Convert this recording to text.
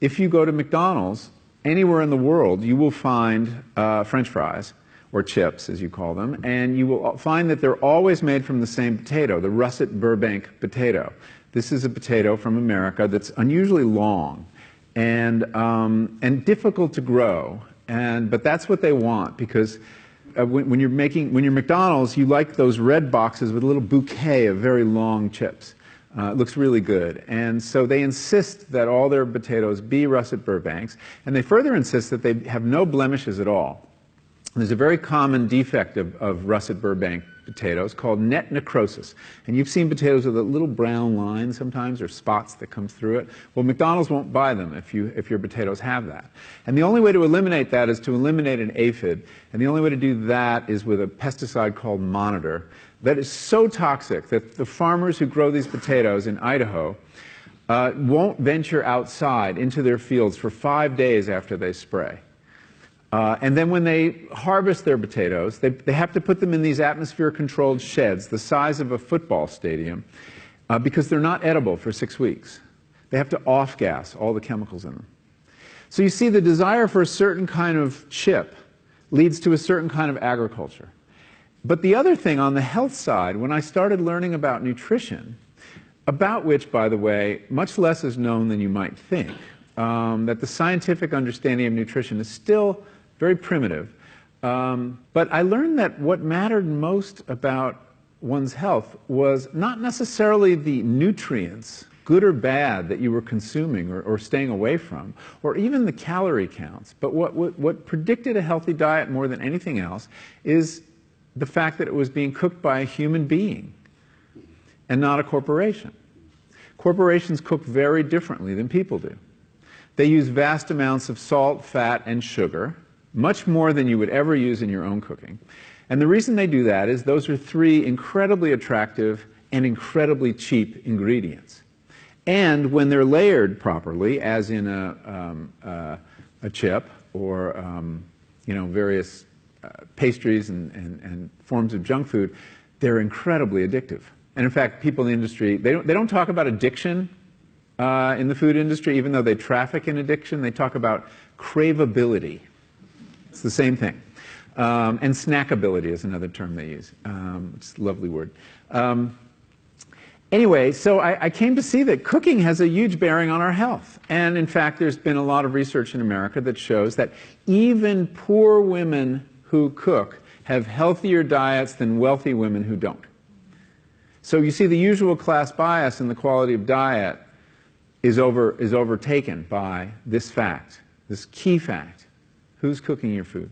if you go to Macdonald's, anywhere in the world, you will find French fries, or chips, as you call them, and you will find that they're always made from the same potato, the russet Burbank potato. This is a potato from America that's unusually long and difficult to grow, but that's what they want, because when you're McDonald's, you like those red boxes with a little bouquet of very long chips. It looks really good. And so they insist that all their potatoes be russet Burbanks, and they further insist that they have no blemishes at all. There's a very common defect of russet Burbank potatoes called net necrosis. And you've seen potatoes with a little brown line sometimes, or spots that come through it. Well, McDonald's won't buy them if your potatoes have that. And the only way to eliminate that is to eliminate an aphid. And the only way to do that is with a pesticide called Monitor that is so toxic that the farmers who grow these potatoes in Idaho won't venture outside into their fields for 5 days after they spray. And then when they harvest their potatoes, they have to put them in these atmosphere-controlled sheds the size of a football stadium because they're not edible for 6 weeks. They have to off-gas all the chemicals in them. So you see, the desire for a certain kind of chip leads to a certain kind of agriculture. But the other thing on the health side, when I started learning about nutrition, about which, by the way, much less is known than you might think, that the scientific understanding of nutrition is still very primitive. But I learned that what mattered most about one's health was not necessarily the nutrients, good or bad, that you were consuming or staying away from, or even the calorie counts. But what predicted a healthy diet more than anything else is the fact that it was being cooked by a human being and not a corporation. Corporations cook very differently than people do. They use vast amounts of salt, fat, and sugar, much more than you would ever use in your own cooking. And the reason they do that is those are 3 incredibly attractive and incredibly cheap ingredients. And when they're layered properly, as in a chip or various pastries and forms of junk food, they're incredibly addictive. And in fact, people in the industry, they don't talk about addiction in the food industry, even though they traffic in addiction. They talk about craveability. It's the same thing. And snackability is another term they use. It's a lovely word. Anyway, so I came to see that cooking has a huge bearing on our health. And in fact, there's been a lot of research in America that shows that even poor women who cook have healthier diets than wealthy women who don't. So you see, the usual class bias in the quality of diet is overtaken by this fact, this key fact. Who's cooking your food?